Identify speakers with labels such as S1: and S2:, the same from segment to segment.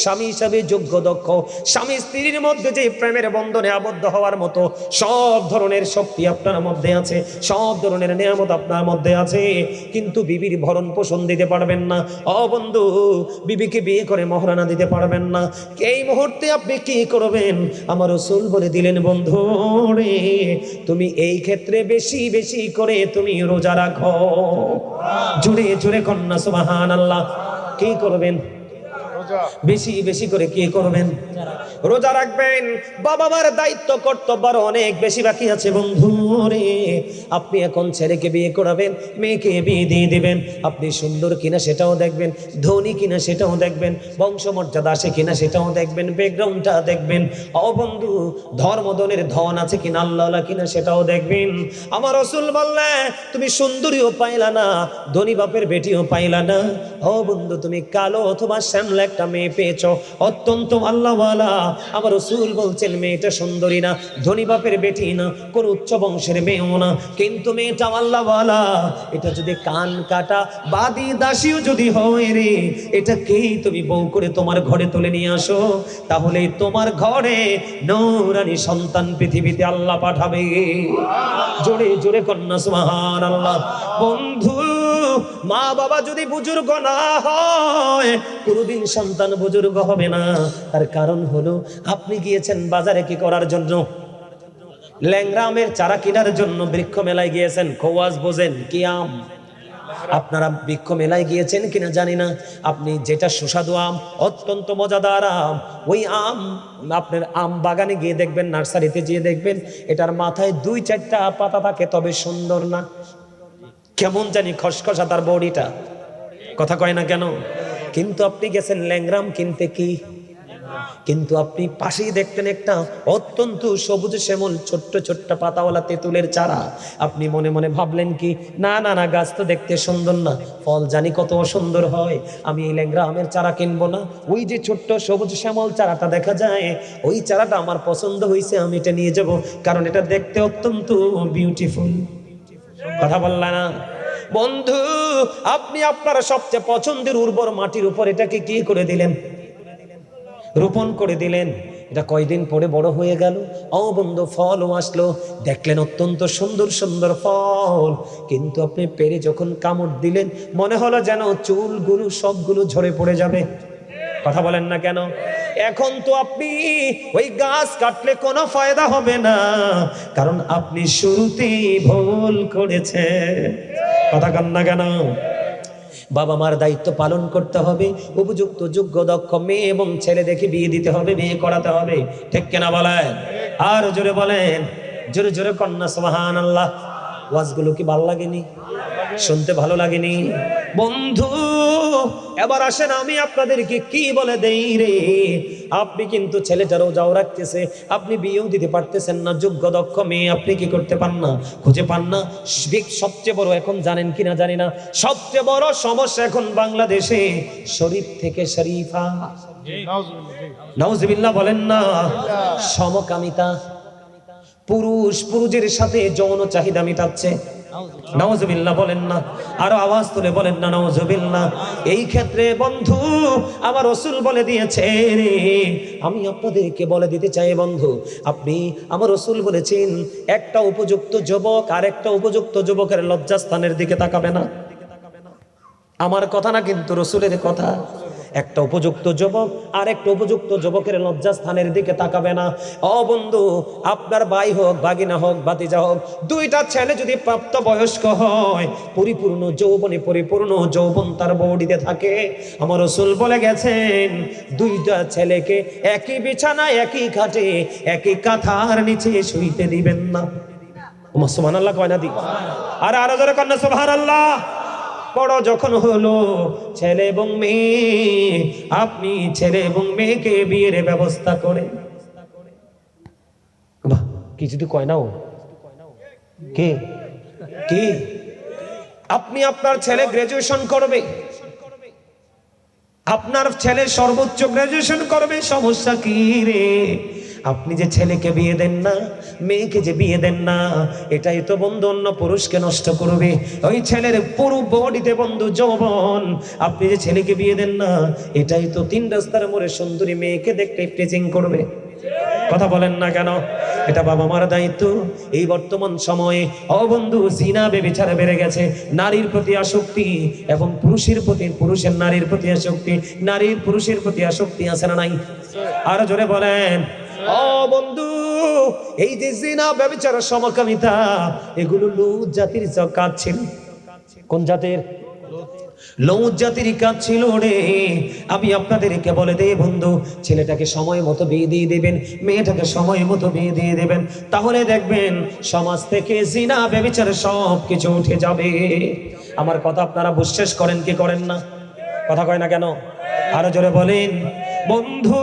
S1: স্বামী হিসাবে যোগ্য দক্ষ, স্বামী স্ত্রীর মধ্যে যে প্রেমের বন্ধনে আবদ্ধ হওয়ার মতো সব ধরনের শক্তি আপনার মধ্যে আছে, সব ধরনের নিয়ামত আপনার মধ্যে আছে, কিন্তু বিবির ভরণ পোষণ দিতে পারবেন না। ও বন্ধু, বিবিকে বিয়ে করে মহারানা দিতে পারবেন না, এই মুহূর্তে আপনি কি করবেন? আমার রাসূল বলে দিলেন, বন্ধু রে, তুমি এই ক্ষেত্রে বেশি বেশি করে তুমি রোজা রাখো। জুড়ে জুড়ে কন্যা সুবহানাল্লাহ। কি করবেন? বেশি বেশি করে কি করবেন? রোজা রাখবেন। বাবা মার দায়িত্ব কর্তব্য আরো অনেক বেশি বাকি আছে বন্ধু রে। আপনি এখন ছেলেকে বিয়ে করাবেন, মেয়েকে বিয়ে দিয়ে দিবেন, আপনি সুন্দর কিনা সেটাও দেখবেন, ধনী কিনা সেটাও দেখবেন, বংশমর্যাদা আছে কিনা সেটাও দেখবেন, ব্যাকগ্রাউন্ডটা দেখবেন। ও বন্ধু, ধর্মদনের ধন আছে কিনা, আল্লাহ কিনা সেটাও দেখবেন। আমার রাসূল বললে, তুমি সুন্দরীও পাইলা না, ধনী বাপের বেটিও পাইলা না। ও বন্ধু, তুমি কালো অথবা শ্যামলা একটা মেয়ে পেয়েছো, অত্যন্ত আল্লাহওয়ালা। আমার রাসূল বলছেন, মেয়েটা সুন্দরী না, ধনী বাপের বেটি না, কোন উচ্চ বংশের মেয়েও না, কিন্তু মেয়েটা আল্লাহওয়ালা। এটা যদি কান কাটা বাদী দাসীও যদি হয় রে, এটাকেই তুমি বউ করে তোমার ঘরে তুলে নিয়ে আসো, তাহলে তোমার ঘরে নূরানী সন্তান পৃথিবীতে আল্লাহ পাঠাবে। জোরে জোরে কন্যা সুবহানাল্লাহ। বন্ধু, মা বাবা যদি বুজুর্গ না হয়, কোনদিন সন্তান বুজুর্গ হবে না। তার কারণ হলো, আপনি গিয়েছেন বাজারে কি করার জন্য? ল্যাংড়া আমের চারা কেনার জন্য বৃক্ষ মেলায় গিয়েছেন। খোয়াজ বোঝেন কি আম? আপনারা বৃক্ষ মেলায় গিয়েছেন কিনা জানি না, আপনি যেটা সুস্বাদু আম, অত্যন্ত মজাদার আম, ওই আম আপনার আম বাগানে গিয়ে দেখবেন, নার্সারিতে গিয়ে দেখবেন, এটার মাথায় 2-4টা পাতা থাকে, তবে সুন্দর না, কেমন জানি খসখসা তার বডিটা, কথা কয় না কেন? কিন্তু আপনি গেছেন ল্যাংরাম কিনতে, কি কিন্তু আপনি পাশেই দেখতেন একটা অত্যন্ত সবুজ শ্যামল ছোট্ট ছোট্ট পাতাওয়ালা তেঁতুলের চারা। আপনি মনে মনে ভাবলেন কি, না না না, গাছ তো দেখতে সুন্দর না, ফল জানি কত অসুন্দর হয়, আমি এই ল্যাংড়া আমের চারা কিনবো না। ওই যে ছোট্ট সবুজ শ্যামল চারাটা দেখা যায়, ওই চারাটা আমার পছন্দ হয়েছে, আমি এটা নিয়ে যাব, কারণ এটা দেখতে অত্যন্ত বিউটিফুল। কথা বললা না বন্ধু? আপনি আপনার সবচেয়ে পছন্দের উর্বর মাটির উপর এটাকে কি করে দিলেন? রোপণ করে দিলেন। এটা কয়দিন পরে বড় হয়ে গেল। ও বন্ধু, ফলও আসলো, দেখলেন অত্যন্ত সুন্দর সুন্দর ফল, কিন্তু আপনি পেরে যখন কামড় দিলেন, মনে হলো যেন চুলগুলো সবগুলো ঝরে পড়ে যাবে। কথা বলেন না কেন? এখন তো আপনি ওই গাছ কাটলে কোনো ফায়দা হবে না, কারণ আপনি শুরুতেই ভুল করেছেন। কথা কন না কেন? বাবা মার দায়িত্ব পালন করতে হবে, উপযুক্ত যোগ্য দক্ষ মেয়ে এবং ছেলে দেখে বিয়ে দিতে হবে, বিয়ে করাতে হবে, ঠিক কিনা বলেন? আর জোরে বলেন, জোরে জোরে কন্যা সুবহানাল্লাহ। ওয়াজগুলো কি ভালো লাগেনি? শুনতে ভালো লাগেনি? বন্ধু, এবার আসেন আমি আপনাদেরকে কি বলে দেই রে। আপনি কিন্তু ছেলেটারও যাও রাখতেছে, আপনি বিয়েও দিতে পারতেছেন না, যোগ্য দক্ষ মেয়ে আপনি কি করতে পান না, খুঁজে পান না। সবচেয়ে বড় এখন জানেন কিনা জানি না, সবচেয়ে বড় সমস্যা এখন বাংলাদেশে শরীফ থেকে শরীফা, নাউজুবিল্লাহ বলেন না, সমকামিতা, পুরুষ পুরুষের সাথে যৌন চাহিদা মেটাচ্ছে। নাউজুবিল্লাহ বলেন না, আরো আওয়াজ তুলে বলেন না নাউজুবিল্লাহ। এই ক্ষেত্রে বন্ধু, আমার রাসূল বলে দিয়েছে রে, আমি আপনাদেরকে বলে দিতে চাই বন্ধু, আপনি, আমার রাসূল বলেছেন, একটা উপযুক্ত যুবক আর একটা উপযুক্ত যুবকের লজ্জাস্থানের দিকে তাকাবে না। আমার কথা না, কিন্তু রাসূলের কথা। একটা উপযুক্ত যুবক আর একটা উপযুক্ত যুবকের লজ্জাস্থানের দিকে তাকাবে না। ও বন্ধু, আপনার ভাই হোক, ভাগিনা হোক, ভাতিজা হোক, দুইটা ছেলে যদি প্রাপ্ত বয়স্ক হয়, পরিপূর্ণ যৌবনে পরিপূর্ণ যৌবন তার বডিতে থাকে, আমার রাসূল বলে গেছেন, দুইটা ছেলেকে একই বিছানায়, একই খাটে, একই কাঁথার নিচে শুইতে দিবেন না। সুবহানাল্লাহ কয় না দি? আর আরো জোরে কন্যা সুবহানাল্লাহ। বড় যখন হলো ছেলে এবং মেয়ে, আপনি ছেলে এবং মেয়েকে বিয়ের ব্যবস্থা করেন। কি যদি কয় না, কে কি? আপনি, আপনার ছেলে গ্রাজুয়েশন করবে, আপনার ছেলে সর্বোচ্চ গ্রাজুয়েশন করবে, সমস্যা কি রে? আপনি যে ছেলেকে বিয়ে দেন না, মেয়েকে যে বিয়ে দেন না, এটাই তো বন্ধু অন্য পুরুষকে নষ্ট করবে। ওই ছেলের পুরো বডিতে বন্ধু যৌবন, আপনি যে ছেলেকে বিয়ে দেন না, এটাই তো তিন রাস্তার মোড়ে সুন্দরী মেয়েকে দেখতে টিচিং করবে। কথা বলেন না কেন? এটা বাবা মার দায়িত্ব। এই বর্তমান সময়ে বন্ধু জিনা ব্যভিচার বেড়ে গেছে, নারীর প্রতি আসক্তি, এবং পুরুষের প্রতি, পুরুষের নারীর প্রতি আসক্তি, নারীর পুরুষের প্রতি আসক্তি আছে না নাই? আর জোরে বলেন। বন্ধু, এই যে জিনা ব্যভিচার সমকামিতা, এগুলো লূত জাতির কাজ ছিল। কোন জাতির? লূত জাতির কাজ ছিল রে। আমি আপনাদেরকে বলে দেই বন্ধু, ছেলেটাকে সময় মতো বিয়ে দিয়ে দেবেন, মেয়েটাকে সময় মতো বিয়ে দিয়ে দেবেন, তাহলে দেখবেন সমাজ থেকে জিনা ব্যভিচার সব কিছু উঠে যাবে। আমার কথা আপনারা বিশ্বাস করেন কি করেন না? কথা কয় না কেন? আরো জোরে বলেন। বন্ধু,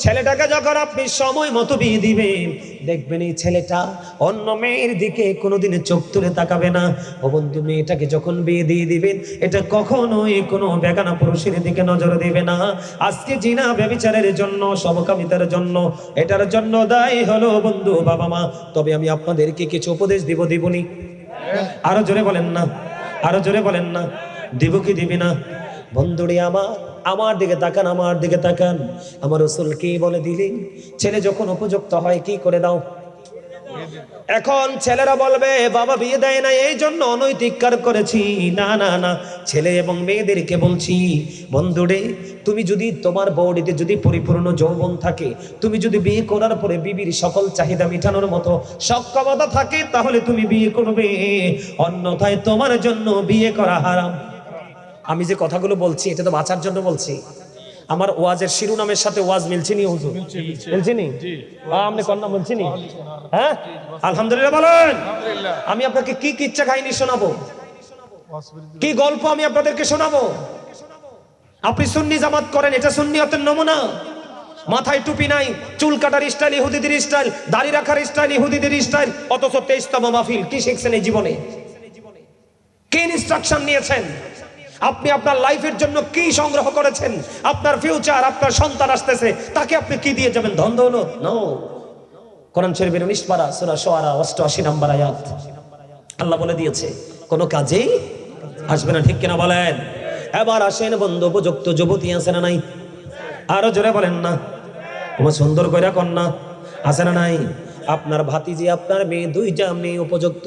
S1: ছেলেটাকে যখন আপনি সময় মতো বিয়ে দিবেন, দেখবেন এই ছেলেটা অন্য মেয়ের দিকে কোনোদিন চোখ তুলে তাকাবে না। ও বন্ধু, মেয়েটাকে যখন বিয়ে দিয়ে দিবেন, এটা কখনোই কোনো বেগানা পুরুষের দিকে নজর দিবে না। আজকে জিনা ব্যভিচারের জন্য, সমকামিতার জন্য, এটার জন্য দায়ী হলো বন্ধু বাবা মা। তবে আমি আপনাদেরকে কিছু উপদেশ দিবনি? আরো জোরে বলেন না, আরো জোরে বলেন না। দিব কি দিবি না? বন্ধুরে আমার দিকে তাকান, আমার দিকে তাকান। আমার রাসূল কি বলে দিলেন? ছেলে যখন উপযুক্ত হয় কি করে দাও। এখন ছেলেরা বলবে বাবা বিয়ে দেয় না এই জন্য অনৈতিক কাজ করেছি। না না না, ছেলে এবং মেয়েদেরকে বলছি, বন্ধুরে, তুমি যদি তোমার বডিতে যদি পরিপূর্ণ যৌবন থাকে, তুমি যদি বিয়ে করার পরে বিবির সকল চাহিদা মেটানোর মতো সক্ষমতা থাকে, তাহলে তুমি বিয়ে করবে, অন্যথায় তোমার জন্য বিয়ে করা হারাম। আমি যে কথাগুলো বলছি এটা তো বাঁচার জন্য বলছি। আমার ওয়াজের শিরোনামের সাথে ওয়াজ মিলছে নি হুজুর? মিলছে নি? আপনি কন্যা বলছি নি? হ্যাঁ, আলহামদুলিল্লাহ বলেন। আমি আপনাকে কি কিচ্ছা কাহিনী শোনাবো, কি গল্প আমি আপনাদেরকে শোনাবো। আপনি সুন্নি জামাত করেন, এটা সুন্নিয়তের নমুনা। মাথায় টুপি নাই, চুল কাটার স্টাইল ইহুদিদের স্টাইল, দাড়ি রাখার স্টাইল ইহুদিদের স্টাইল, অথচ 23তম মাহফিল। কি শিখছেন এই জীবনে? কি ইনস্ট্রাকশন নিয়েছেন? আপনি আপনার লাইফের জন্য কি সংগ্রহ করেছেন? আপনার ফিউচার, আপনার সন্তান আসতেছে, তাকে আপনি কি দিয়ে যাবেন? ধন দৌলত? নো। কোরআন শরীফের 19 পারা সূরা শুআরা 88 নম্বর আয়াত আল্লাহ বলে দিয়েছে, কোনো কাজেই আসবে না। ঠিক কিনা বলেন? এবার আসেন বন্ধু, উপযুক্ত যুবতী আছে না নাই? আরো জোরে বলেন না। তোমার সুন্দর কইরা কন্যা আছে না নাই? আপনার ভাতিজি, আপনার মেয়ে, দুইটা মেয়ে উপযুক্ত,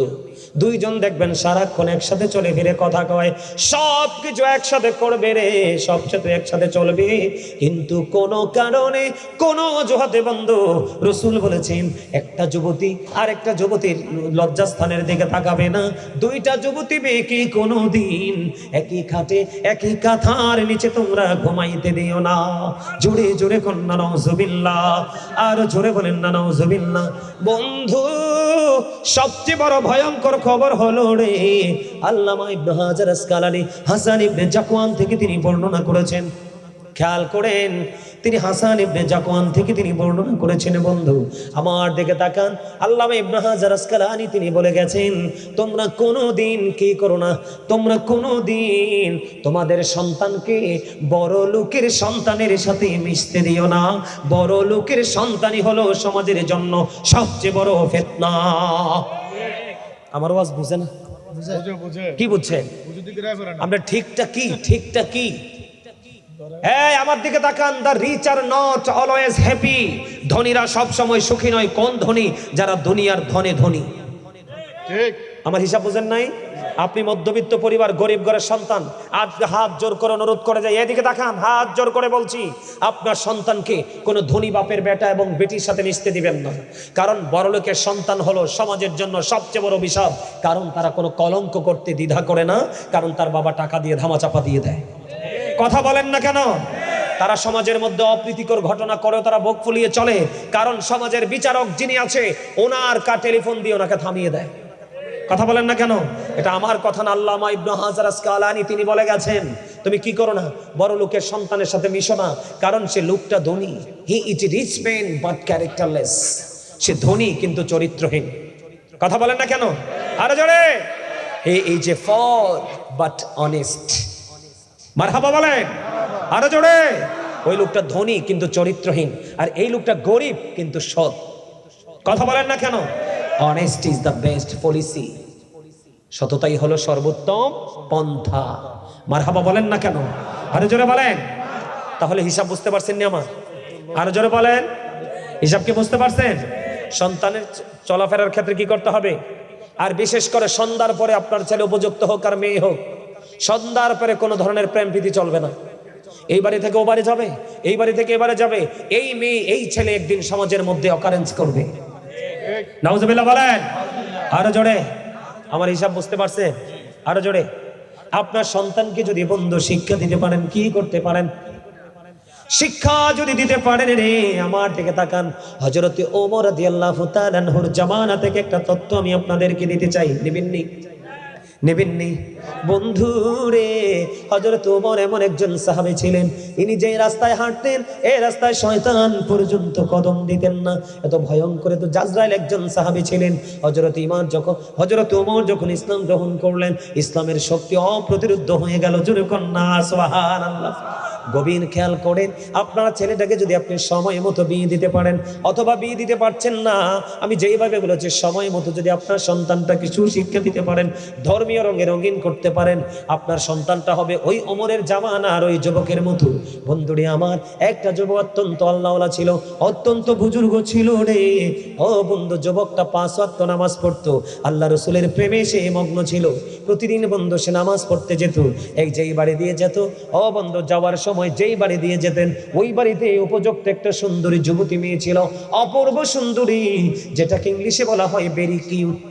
S1: দুইজন দেখবেন সারাক্ষণ একসাথে চলে ফিরে কথা কয়, সব কিছু একসাথে করবে রে, সবচেয়ে একসাথে চলবে, কিন্তু কোনো কারণে কোনো অজুহাতে বন্ধু রাসূল বলেছেন একটা যুবতী আর একটা যুবতীর লজ্জাস্থানের দিকে তাকাবে না। দুইটা যুবতী মেয়েকে কোনোদিন একই খাটে একই কাঁথার নিচে তোমরা ঘুমাইতে দিও না। জোরে জোরে কন্যা নাউজুবিল্লাহ, আর জোরে বলেন না নাউজুবিল্লাহ। বন্ধু, সবচেয়ে বড় ভয়ঙ্কর খবর হলো রে, আল্লামা ইবনে হাজার আসকালানী হাসান ইবনে জাকওয়ান থেকে তিনি বর্ণনা করেছেন। খেয়াল করেন, তিনি হাসান ইবনে জাকওয়ান থেকে তিনি বর্ণনা করেছেন। বন্ধু আমার দিকে তাকান, আল্লামা ইবনে হাজার আসকালানী তিনি বলে গেছেন, তোমরা কোনোদিন কি করো না, তোমরা কোনোদিন তোমাদের সন্তানকে বড় লোকের সন্তানের সাথে মিশতে দিও না। বড় লোকের সন্তানই হলো সমাজের জন্য সবচেয়ে বড় ফিতনা। আমার ওয়াজ বুঝেন? কি বুঝছেন? আমরা ঠিকটা কি, ঠিকটা কি? এই আমার দিকে তাকান, the rich are not always happy. ধনীরা সব সময় সুখী নয়। কোন ধনী? যারা দুনিয়ার ধনে ধনী। ঠিক। আমার হিসাব বুঝেন নাই? আপনি মধ্যবিত্ত পরিবার, গরিব ঘরের সন্তান, আজ হাত জোর করে অনুরোধ করে যায়, এদিকে তাকান, হাত জোর করে বলছি, আপনার সন্তানকে কোনো ধনী বাপের বেটা এবং বেটির সাথে মিশতে দিবেন না। কারণ বড়লোকের সন্তান হলো সমাজের জন্য সবচেয়ে বড় অভিশাপ। কারণ তারা কোনো কলঙ্ক করতে দ্বিধা করে না, কারণ তার বাবা টাকা দিয়ে ধামাচাপা দিয়ে দেয়। কথা বলেন না কেন? তারা সমাজের মধ্যে অপ্রীতিকর ঘটনা করেও তারা বুক ফুলিয়ে চলে, কারণ সমাজের বিচারক যিনি আছে ওনার টেলিফোন দিয়ে ওনাকে থামিয়ে দেয়। কথা বলেন না কেন? এটা আমার কথা না, আল্লামা ইবনে হাজার আসকালানী তিনি বলে গেছেন, তুমি কি করো না, বড় লোকের সন্তানের সাথে মিশো না, কারণ সে লোকটা ধনী। He is rich man but characterless. সে ধনী কিন্তু চরিত্রহীন। কথা বলেন না কেন? আরে জোরে। He is a fool but honest. মারহাবা বলেন আরো জোরে। ওই লোকটা ধনী কিন্তু চরিত্রহীন, আর এই লোকটা গরিব কিন্তু সৎ। কথা বলেন না কেন? Honesty is the best policy. সততাই হলো সর্বোত্তম পন্থা। মারহাবা বলেন না কেন? আরো জোরে বলেন। তাহলে হিসাব বুঝতে পারছেন না আমার? আরো জোরে বলেন। হিসাব কি বুঝতে পারছেন? সন্তানের চলাফেরার ক্ষেত্রে কি করতে হবে? আর বিশেষ করে সন্ধ্যার পরে আপনার ছেলে উপযুক্ত হোক আর মেয়ে হোক, সন্ধ্যার পরে কোনো ধরনের প্রেম প্রীতি চলবে না। এই বাড়ি থেকে ও বাড়ি যাবে, এই বাড়ি থেকে এবারে যাবে, এই মেয়ে এই ছেলে একদিন সমাজের মধ্যে অকারেন্স করবে। নাউজুবিল্লাহ বলেন। আরো জোরে। আমার হিসাব বুঝতে পারছে? আরো জোরে। আপনার সন্তানকে যদি বন্ধু শিক্ষা দিতে পারেন, কি করতে পারেন? শিক্ষা যদি দিতে পারেন রে, আমার দিকে তাকান। হযরত ওমর রাদিয়াল্লাহু তাআলা আনহুর জামানা থেকে একটা তথ্য আমি আপনাদেরকে দিতে চাই। নেবেননি? নেবেননি? বন্ধু রে, হযরত ওমর এমন একজন সাহাবী ছিলেন, ইনি যে রাস্তায় হাঁটতেন এই রাস্তায় শয়তান পর্যন্ত কদম দিতেন না। এত ভয়ঙ্কর, তো জাজরাইল একজন সাহাবী ছিলেন। হযরত ওমর যখন ইসলাম গ্রহণ করলেন, ইসলামের শক্তি অপ্রতিরোধ্য হয়ে গেল। জোরে কন্যা সুবহানাল্লাহ। গভীর খেয়াল করেন, আপনার ছেলেটাকে যদি আপনি সময় মতো বিয়ে দিতে পারেন, অথবা বিয়ে দিতে পারছেন না, আমি যেইভাবে বলেছি সময় মতো যদি আপনার সন্তানটাকে সুশিক্ষা দিতে পারেন, ধর্মীয় রঙে রঙিন করতে পারেন, আপনার সন্তানটা হবে ওই ওমরের জামানার ওই যুবকের মতো। বন্ধুরে আমার, একটা যুবক অত্যন্ত আল্লাহওয়ালা ছিল, অত্যন্ত বুজুর্গ ছিল রে। ও বন্ধু, যুবকটা 5 ওয়াক্ত নামাজ পড়তো, আল্লাহ রসুলের প্রেমে সে মগ্ন ছিল। প্রতিদিন বন্ধু সে নামাজ পড়তে যেত। যেই বাড়ি দিয়ে যেত, ও বন্ধু যাওয়ার সময় যেই বাড়ি দিয়ে যেতেন, ওই বাড়িতে উপযুক্ত একটা সুন্দরী যুবতী মেয়ে ছিল, অপূর্ব সুন্দরী, যেটাকে ইংলিশে বলা হয় ভেরি কিউট।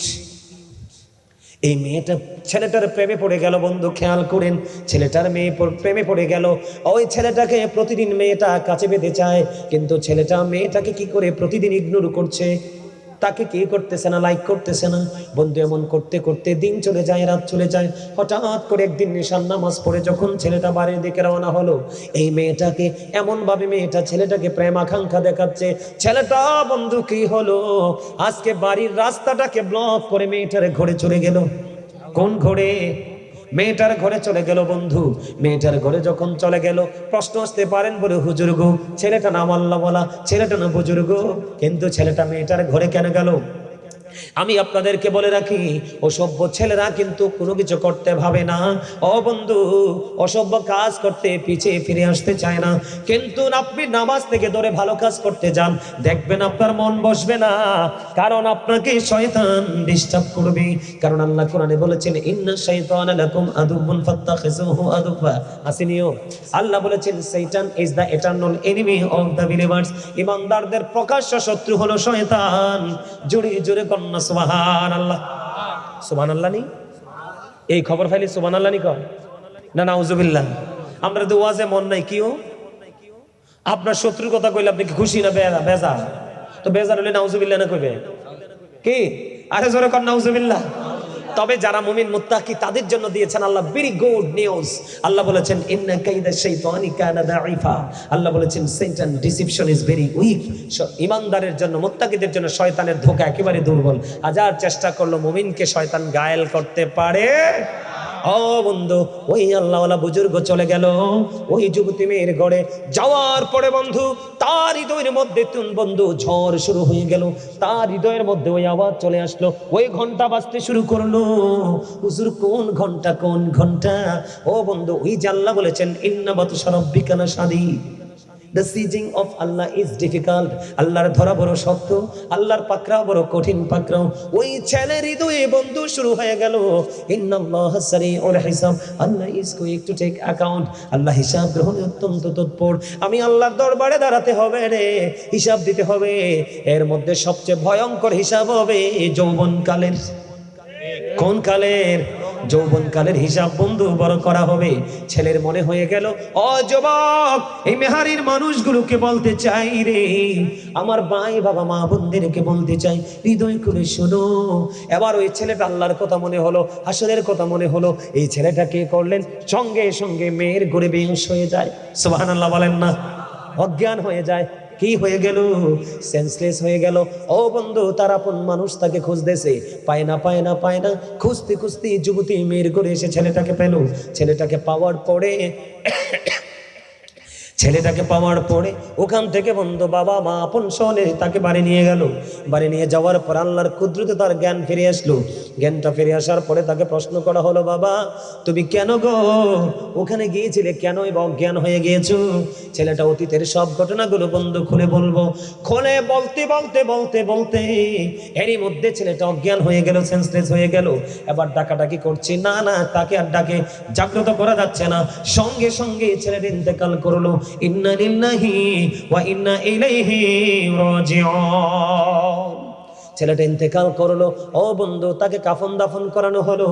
S1: এই মেয়েটা ছেলেটার প্রেমে পড়ে গেল। বন্ধু খেয়াল করেন, ছেলেটার মেয়ে প্রেমে পড়ে গেল। ওই ছেলেটাকে প্রতিদিন মেয়েটা কাছে পেতে চায়, কিন্তু ছেলেটা মেয়েটাকে কি করে প্রতিদিন ইগনোর করছে, তাকে কি করতেছে না, লাইক করতেছে না। বন্ধু এমন করতে করতে দিন চলে যায়, রাত চলে যায়। হঠাৎ করে একদিন নিশান নামাজ পড়ে যখন ছেলেটা বাড়ির দিকে রওনা হলো, এই মেয়েটাকে এমন ভাবে মেয়েটা ছেলেটাকে প্রেম আকাঙ্ক্ষা দেখাচ্ছে। ছেলেটা বন্ধু কি হলো, আজকে বাড়ির রাস্তাটাকে ব্লক করে মেয়েটার ঘরে চলে গেল। কোন ঘরে? মেয়েটার ঘরে চলে গেল। বন্ধু মেয়েটার ঘরে যখন চলে গেল, প্রশ্ন আসতে পারেন বলে, হুজুর গো, ছেলেটা নাম আল্লাহ বলা, ছেলেটা না বুজুর্গ, কিন্তু ছেলেটা মেয়েটার ঘরে কেন গেল? আমি আপনাদেরকে বলে রাখি, অসভ্য ছেলেরা কিন্তু কোনো কিছু করতে ভাবে না। ও বন্ধু, অসভ্য কাজ করতে পিছিয়ে ফিরে আসতে চায় না। কিন্তু আপনি নামাজ থেকে ধরে ভালো কাজ করতে যান, দেখবেন আপনার মন বসবে না, কারণ আপনাকে শয়তান ডিস্টার্ব করবে। কারণ আল্লাহ কোরআনে বলেছেন, ইন্না শাইতানা লাকুম আদুউন ফাত্তাখিযুহু আদুওয়া। আসিনিও আল্লাহ বলেছেন, শয়তান is the eternal enemy of the believers. ঈমানদারদের প্রকাশ্য শত্রু হলো শয়তান। জোরে জোরে কন্না সুবহানাল্লাহ। সুবহানাল্লাহ নি? এই খবর ফাইলে সুবহানাল্লাহ নি কয় না নাউজুবিল্লাহ? আমরা তো ওয়াজে মন নাই কিও। আপনার শত্রুর কথা কইলে আপনি কি খুশি না বেজার? তো বেজার হলে নাউজুবিল্লাহ না কইবে কি? আরে জোরে কর নাউজুবিল্লাহ। তবে যারা মুমিন মুত্তাকি তাদের জন্য দিয়েছেন আল্লাহ ভেরি গুড নিউজ। আল্লাহ বলেছেন, ইন্না কাইদা শাইতানি কানা দাঈফা। আল্লাহ বলেছেন, শয়তান ডিসিপশন ইজ ভেরি উইক। ঈমানদারের জন্য, মুত্তাকিদের জন্য শয়তানের ধোঁকা একেবারে দুর্বল। হাজার চেষ্টা করলো মুমিনকে শয়তান গায়েল করতে পারে। ও বন্ধু, ওই আল্লাহওয়ালা বুজুর্গ চলে গেল ওই যুবতী মেয়ের ঘরে। যাওয়ার পরে বন্ধু তার হৃদয়ের মধ্যে বন্ধু ঝড় শুরু হয়ে গেল। তার হৃদয়ের মধ্যে ওই আওয়াজ চলে আসলো, ওই ঘন্টা বাজতে শুরু করলো। হুজুর কোন ঘন্টা, কোন ঘন্টা? ও বন্ধু, ওই যে আল্লাহ বলেছেন, ইন্না বাতশা রাব্বিকা লাশাদীদ। The sieging of Allah is difficult. আল্লাহর ধরা বড় শক্ত, আল্লাহর পাকড়াও বড় কঠিন পাকড়াও। ওই ছেলের হৃদয়ে বন্ধু শুরু হয়ে গেল, ইন্নাল্লাহা সারিউল হিসাব, Allah is going to take account. Allah হিসাব গ্রহণে অত্যন্ত তৎপর। আমি আল্লাহর দরবারে দাঁড়াতে হবে রে, হিসাব দিতে হবে। এর মধ্যে সবচেয়ে ভয়ঙ্কর হিসাব হবে যৌবনকালের। কোন কালের? যৌবনকালের হিসাব বন্ধু বড় করা হবে। ছেলের মনে হয়ে গেল, ও যুবক, এই মেহারির মানুষগুলোকে বলতে চাই রে, আমার ভাই বাবা মা বোনদেরকে বলতে চাই, হৃদয় করে শোনো। এবার ওই ছেলেটা আল্লাহর কথা মনে হলো, হাসরের কথা মনে হলো। এই ছেলেটাকে করলেন, সঙ্গে সঙ্গে মেয়ের গড়ে বেহুশ হয়ে যায়। সুবহানাল্লাহ বলেন না? অজ্ঞান হয়ে যায়। কি হয়ে গেল? সেন্সলেস হয়ে গেল। ও বন্ধু, তার আপন মানুষ তাকে খুঁজতেছে, পায় না পায় না পায় না। খুঁজতে খুঁজতে যুবতী মেয়ের ঘরে এসে ছেলেটাকে পেল। ছেলেটাকে পাওয়ার পরে ছেলেটাকে পাওয়ার পরে ওখান থেকে বন্ধু বাবা মা আপন সনে তাকে বাড়ি নিয়ে গেল। বাড়ি নিয়ে যাওয়ার পর আল্লাহর কুদরতে তার জ্ঞান ফিরে আসলো। জ্ঞানটা ফিরে আসার পরে তাকে প্রশ্ন করা হলো, বাবা তুমি কেন গো ওখানে গিয়েছিলে, কেন এবং জ্ঞান হয়ে গিয়েছো? ছেলেটা অতীতের সব ঘটনাগুলো বন্ধু খুলে বলবো, খুলে বলতে বলতে বলতে বলতে এরই মধ্যে ছেলেটা অজ্ঞান হয়ে গেল, সেন্সলেস হয়ে গেল। এবার ডাকাডাকি করছি, না না তাকে আর ডাকে জাগ্রত করা যাচ্ছে না। সঙ্গে সঙ্গে ছেলেটা ইন্তেকাল করলো। ইন্না লিল্লাহি ওয়া ইন্না ইলাইহি রাজিউন। ছেলেটা ইন্তেকাল করলো। ও বন্ধু, তাকে কাফন দাফন করানো হলো।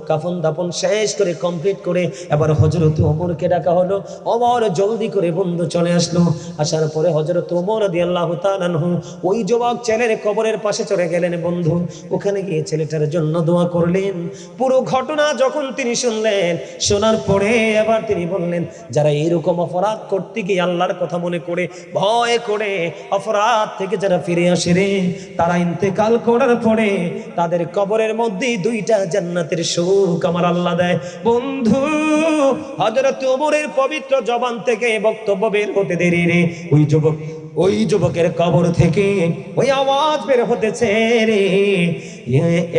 S1: কাফন দাফন শেষ করে কমপ্লিট করে এবার হযরত ওমরকে ডাকা হলো। ওমর জলদি করে বন্ধু চলে আসলো। আসার পরে হযরত ওমর রাদিয়াল্লাহু তাআলা আনহু ওই যুবক ছেলের কবরের পাশে চলে গেলেন বন্ধু। ওখানে গিয়ে ছেলেটার জন্য দোয়া করলেন। পুরো ঘটনা যখন তিনি শুনলেন, শোনার পরে এবার তিনি বললেন, যারা এরকম অপরাধ করতে গিয়ে আল্লাহর কথা মনে করে ভয় করে অপরাধ থেকে যারা ফিরে আসে রে, তারা ইন্তেকাল করার পরে তাদের কবরের মধ্যে দুইটা জান্নাতের সুখ আমার আল্লাহ দেয়। বন্ধু, হযরত ওমরের পবিত্র জবান থেকে বক্তব্য বের হতে দেরি রে, ওই যুবকের কবর থেকে ওই আওয়াজ বের হতেছে রে,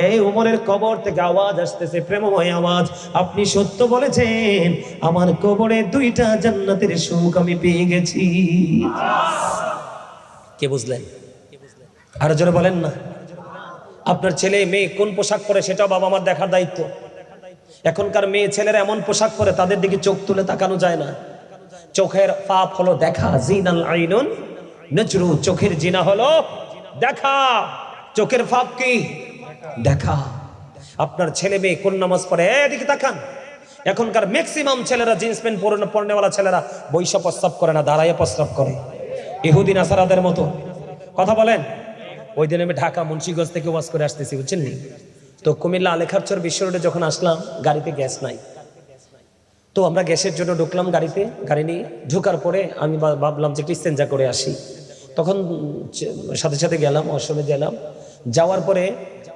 S1: এই ওমরের কবর থেকে আওয়াজ আসতেছে, প্রেমময় আওয়াজ, আপনি সত্য বলেছেন, আমার কবরে দুইটা জান্নাতের সুখ আমি পেয়ে গেছি। কে বুঝলেন? আরো জোরে বলেন না। আপনার ছেলে মেয়ে কোন পোশাক পরে সেটাও বাবা মার দেখার দায়িত্ব। এখনকার মেয়ে ছেলেরা এমন পোশাক পরে তাদের দিকে চোখ তুলে তাকানো যায় না। চোখের পাপ হলো দেখা, জিনাল আইনুন নজরু, চোখের জিনা হলো দেখা, চোখের পাপ কি? দেখা। আপনার ছেলে মেয়ে কোন নামাজ পড়ে এদিকে তাকান। এখনকার ম্যাক্সিমাম ছেলেরা জিন্স প্যান্ট পরনেওয়ালা ছেলেরা বৈশা প্রস্রাব করে না, দাঁড়াইয়া প্রস্রাব করে, ইহুদি নাসারাদের মতো। কথা বলেন। ওই দিন আমি ঢাকা মুন্সিগঞ্জ থেকে ওয়াজ করে আসতেছি, বুঝছেন নি? তো কুমিল্লা আলেখারচর বিশ্ব রোডে যখন আসলাম, গাড়িতে গ্যাস নাই। তো আমরা গ্যাসের জন্য ঢুকলাম গাড়িতে। গাড়ি নিয়ে ঢুকার পরে আমি ভাবলাম যে একটু ইস্তেঞ্জা করে আসি। তখন সাথে সাথে গেলাম, ওয়াশরুমে গেলাম। যাওয়ার পরে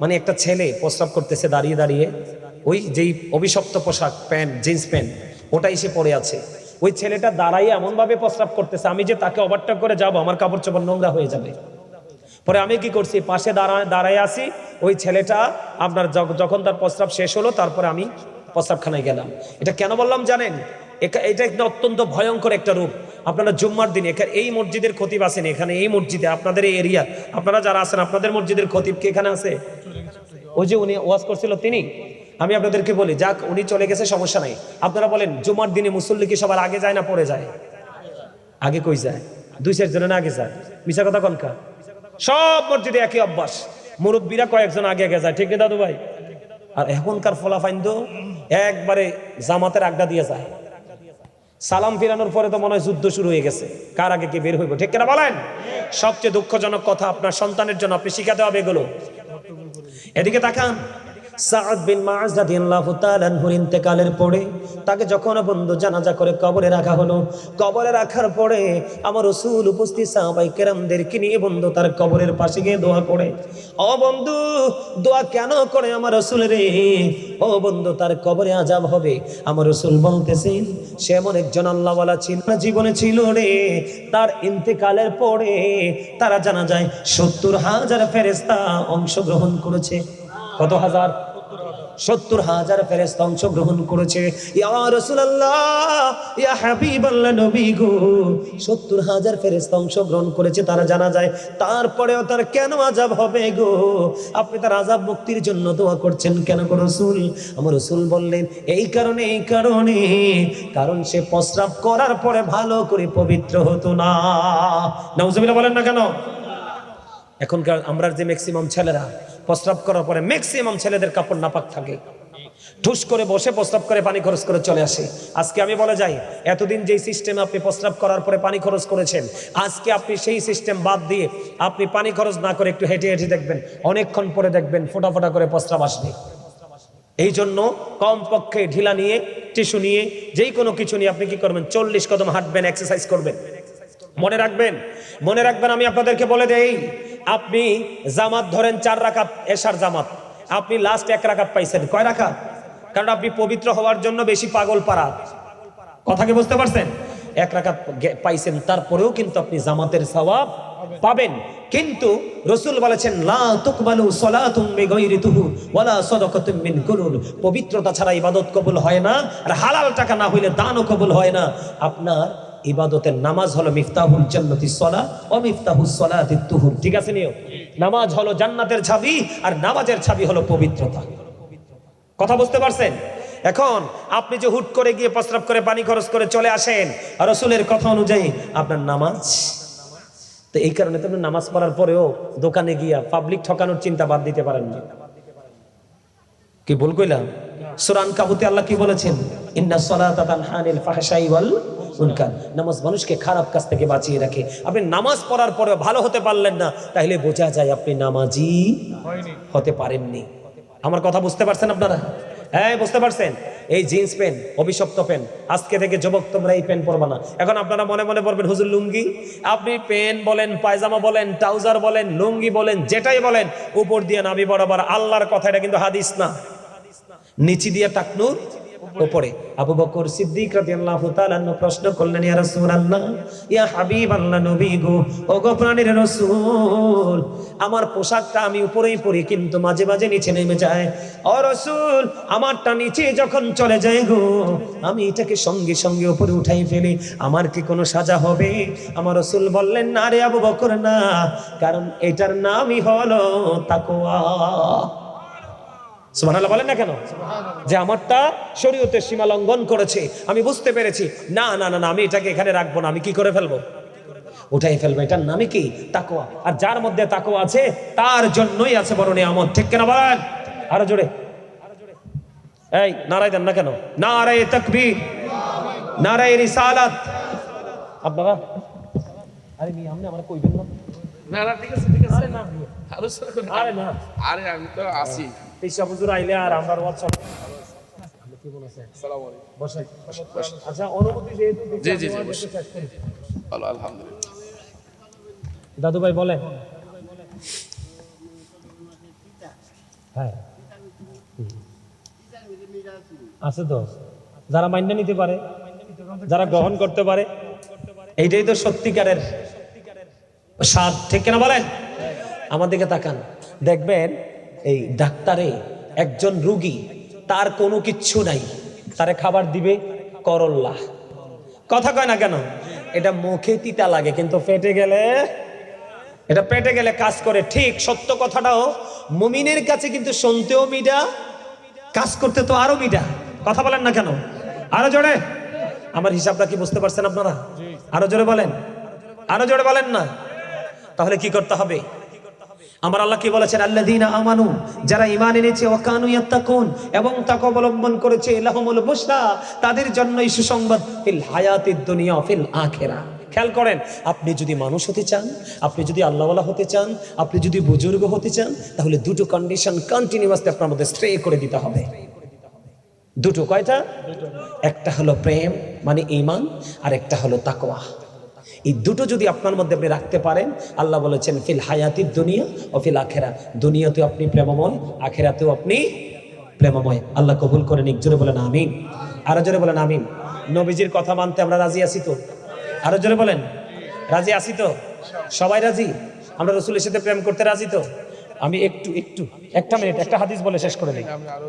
S1: মানে একটা ছেলে প্রস্রাব করতেছে দাঁড়িয়ে দাঁড়িয়ে, ওই যেই অভিশপ্ত পোশাক প্যান্ট, জিন্স প্যান্ট, ওটা এসে পড়ে আছে। ওই ছেলেটা দাঁড়াইয়ে এমনভাবে প্রস্রাব করতেছে, আমি যে তাকে ওভারটেক করে যাব, আমার কাপড় চোপড় নোংরা হয়ে যাবে। পরে আমি কি করছি, পাশে দাঁড়ায় আসি। ওই ছেলেটা আপনার যখন তার প্রস্রাব শেষ হলো, তারপরে আমি প্রস্রাবখানায় গেলাম। এটা কেন বললাম জানেন? এটা একটা অত্যন্ত ভয়ঙ্কর একটা রূপ। আপনারা জুম্মার দিন এই মসজিদের খতিব আছেন, এখানে এই মসজিদে আপনাদের এই এরিয়া, আপনারা যারা আছেন আপনাদের মসজিদের খতিব কি এখানে আছে? ওই যে উনি ওয়াজ করছিল তিনি। আমি আপনাদেরকে বলি, যাক উনি চলে গেছে সমস্যা নাই। আপনারা বলেন, জুমার দিনে মুসল্লি কি সবার আগে যায় না পরে যায়? আগে কই যায়? 2-4 জনের আগে যায়। মিছা কথা কনকা? সব মসজিদে একই অভ্যাস, মুরব্বীরা কয়েকজন আগে আগে যায়, ঠিক না দাদু ভাই? আর এখনকার ফলাফাইন তো একবারে জামাতের আড্ডা দিয়ে যায়। সালাম ফিরানোর পরে তো মনে হয় যুদ্ধ শুরু হয়ে গেছে, কার আগে কে বের হইব, ঠিক কিনা বলেন? সবচেয়ে দুঃখজনক কথা, আপনার সন্তানের জন্য আপনি শিখাতে হবে এগুলো। এদিকে তাকান, সাদ বিন মুআজ রাদিয়াল্লাহু তাআলা আনহুর ইন্তেকালের পরে তাকে যখন বন্ধু জানাজা করে কবরে রাখা হলো, কবরে রাখার পরে আমার রাসূল উপস্থিত সাহাবায়ে কেরামদেরকে নিয়ে বন্ধু তার কবরের পাশে গিয়ে দোয়া করে। ও বন্ধু, দোয়া কেন করে আমার রাসূল রে? ও বন্ধু, তার কবরে আযাব হবে। আমার রাসূল বলতেছেন, সে এমন একজন আল্লাহওয়ালা ছিল, জীবনে ছিল রে, তার ইন্তেকালের পরে তারা জানাজায় 70,000 ফেরেশতা অংশগ্রহণ করেছে। কত হাজার? 70,000 ফেরেশতা অংশগ্রহণ করেছে। ইয়া রাসূলুল্লাহ, ইয়া হাবিবাল্লাহ, নবী গো, 70,000 ফেরেশতা অংশগ্রহণ করেছে তারা জানা যায়, তারপরেও তার কেন আযাব হবে গো? আপনি তার আযাব মুক্তির জন্য দোয়া করছেন কেন গো রাসূল? আমার রাসূল বললেন, এই কারণে কারণ সে প্রস্রাব করার পরে ভালো করে পবিত্র হতো না। নাউজুবিল্লাহ বলেন না কেন? এখনকার আমরা যে ম্যাক্সিমাম ছেলেরা প্রস্রাব করার পরে ম্যাক্সিমাম ছেলেদের কাপড় নাপাক থাকে, ঠুস করে বসে প্রস্রাব করে পানি খরচ করে চলে আসে। আজকে আমি বলে যাই, এতদিন যেই সিস্টেমে আপনি প্রস্রাব করার পরে পানি খরচ করেছেন, আজকে আপনি সেই সিস্টেম বাদ দিয়ে আপনি পানি খরচ না করে একটু হেঁটে হেঁটে দেখবেন, অনেকক্ষণ পরে দেখবেন ফোটা ফোটা করে প্রস্রাব আসবে। এই জন্য কমপক্ষে ঢিলা নিয়ে, টিস্যু নিয়ে, যেই কোনো কিছু নিয়ে আপনি কি করবেন, 40 কদম হাঁটবেন, এক্সারসাইজ করবেন। মনে রাখবেন আমি আপনাদেরকে বলে দেই, আপনি জামাত ধরেন 4 রাকাত এশার জামাত, আপনি লাস্ট 1 রাকাত পাইছেন। কয় রাকাত? কারণ আপনি পবিত্র হওয়ার জন্য বেশি পাগল পারা। কথা কি বুঝতে পারছেন? এক রাকাত পাইছেন, তারপরেও কিন্তু আপনি জামাতের সওয়াব পাবেন। কিন্তু রাসূল বলেছেন লা তুকবালু সালাতুম বিগাইরি তুহুর ওয়ালা সাদাকাতুম মিন গুরুর, পবিত্রতা ছাড়া ইবাদত কবুল হয় না, আর হালাল টাকা না হইলে দানও কবুল হয় না। আপনার ইবাদতের নামাজ হলো মিফতাহুল জান্নাতিস সালাহ ওয়া মিফতাহুস সালাতিত তুহুর। ঠিক আছে নিও, নামাজ হলো জান্নাতের চাবি, আর নামাজের চাবি হলো পবিত্রতা। কথা বুঝতে পারছেন? এখন আপনি যে হুট করে গিয়ে প্রস্রাব করে পানি খরচ করে চলে আসেন, আর রাসূলের কথা অনুযায়ী আপনার নামাজ, তো এই কারণে তো নামাজ পড়ার পরেও দোকানে গিয়া পাবলিক ঠকানোর চিন্তা বাদ দিতে পারেন না। কি ভুল কইলাম? সূরা আনকাবুতে আল্লাহ কি বলেছেন? ইন্নাস সালাতা তানহা আনিল ফাহশাই ওয়াল মুনকার, নামাজ মানুষকে খারাপ কাজ থেকে বাঁচিয়ে রাখে। আপনি নামাজ পড়ার পরেও ভালো হতে পারলেন না, তাহলে বোঝা যায় আপনি নামাজি হতে পারেননি। আমার কথা বুঝতে পারছেন আপনারা? হ্যাঁ বুঝতে পারছেন? এই জিন্স প্যান্ট অভিশপ্ত প্যান্ট, আজকে থেকে যুবক তোমরা এই প্যান্ট পরবা না। এখন আপনারা মনে মনে পড়বেন হুজুর লুঙ্গি, আপনি প্যান্ট বলেন, পায়জামা বলেন, ট্রাউজার বলেন, লুঙ্গি বলেন, যেটাই বলেন উপর দিয়ে নাভি বরাবর, আল্লাহর কথা, এটা কিন্তু হাদিস না। নিচি দিয়ে টাকনুর উপরে। আবু বকর সিদ্দিক রাদিয়াল্লাহু তাআলা আনহু প্রশ্ন করলেন, ইয়া রাসূলুল্লাহ, ইয়া হাবিবাল্লাহ, নবী গো, ওগো প্রাণের রাসূল, আমার পোশাকটা আমি উপরেই পরি কিন্তু মাঝে মাঝে নিচে নেমে যায়। ও রাসূল, আমারটা নিচে যখন চলে যায় গো, আমি এটাকে সঙ্গে সঙ্গে উপরে উঠাই ফেলি, আমার কি কোনো সাজা হবে? আমার রাসূল বললেন, না রে আবু বকর না, কারণ এটার নামই হলো তাকওয়া। সুবহানাল্লাহ বলেন না কেন? যে আমারটা শরীয়তের সীমা লঙ্ঘন করেছে, আমি বুঝতে পেরেছি, না না না না, আমি এটাকে এখানে রাখবো না, আমি কি করে ফেলবো? উঠাই ফেলবো। এটার নামই কি? তাকওয়া। আর যার মধ্যে তাকওয়া আছে তার জন্যই আছে বড় নিয়ামত। ঠিক কিনা বলেন? আরো জোরে, এই নারায়ে দেন না কেন? নারায়ে তাকবীর, নারায়ে রিসালাত। আপনারা আরে মি আমনে আমরা কইবেন না?
S2: না না ঠিক আছে ঠিক আছে,
S1: আরে না
S2: আলোচনা করি।
S1: আরে না,
S2: আরে আমি তো আছি।
S1: পেশা হুজুর আইলে আর আমরা হোয়াটসঅ্যাপ কি বলেছে?
S2: আসসালামু আলাইকুম।
S1: বসেন। আচ্ছা, অনুমতি যেহেতু
S2: জি জি জি, ভালো আলহামদুলিল্লাহ।
S1: দাদু ভাই বলেন। হ্যাঁ আছে তো, যারা মান্য নিতে পারে, যারা গ্রহণ করতে পারে, এইটাই তো সত্যিকারের স্বাদ। ঠিক কিনা বলেন? আমার দিকে তাকান, দেখবেন এই ডাক্তারে একজন রোগী, তার কোনো কিচ্ছু নাই, তারে খাবার দিবে করল্লা। কথা কয় না কেন? এটা মুখে তিতা লাগে কিন্তু পেটে গেলে, এটা পেটে গেলে কাজ করে। ঠিক সত্য কথাটাও মুমিনের কাছে কিন্তু শুনতেও মিঠা, কাজ করতে তো আরো মিঠা। কথা বলেন না কেন? আরো জোরে। আমার হিসাবটা কি বুঝতে পারছেন আপনারা? আরো জোরে বলেন, আরো জোরে বলেন না। তাহলে কি করতে হবে? আমার আল্লাহ কি বলেছেন? আল্লাযীনা আমানু, যারা ঈমান এনেছে, ওয়া কানু ইয়াত্তাকুন, এবং তাকওয়া অবলম্বন করেছে, লাহুমুল বুশরা, তাদের জন্যই সুসংবাদ, ফিল হায়াতিদ দুনিয়া ফিল আখিরাহ। খেয়াল করেন, আপনি যদি মানুষ হতে চান, আপনি যদি আল্লাহওয়ালা হতে চান, আপনি যদি বুজুর্গ হতে চান, তাহলে দুটো কন্ডিশন কন্টিনিউয়াসলি আপনার মধ্যে স্ট্রে করে দিতে হবে। দুটো, কয়টা? একটা হলো প্রেম মানে ঈমান, আর একটা হলো তাকওয়া। এই দুটো যদি আপনার মধ্যে আপনি রাখতে পারেন, আল্লাহ বলেছেন ফিল হায়াতিদ দুনিয়া ও ফিল আখিরাহ, দুনিয়াতেও আপনি প্রেমময়, আখিরাতেও আপনি প্রেমময়। আল্লাহ কবুল করে নিক। জোরে বলেন আমিন, আরো জোরে বলেন আমিন। নবীজির কথা মানতে আমরা রাজি আছি তো? আরো জোরে বলেন, রাজি আছি তো? সবাই রাজি? আমরা রাসূলের সাথে প্রেম করতে রাজি তো? আমি একটু একটা মিনিট একটা হাদিস বলে শেষ করে দিই।
S2: আমি আরো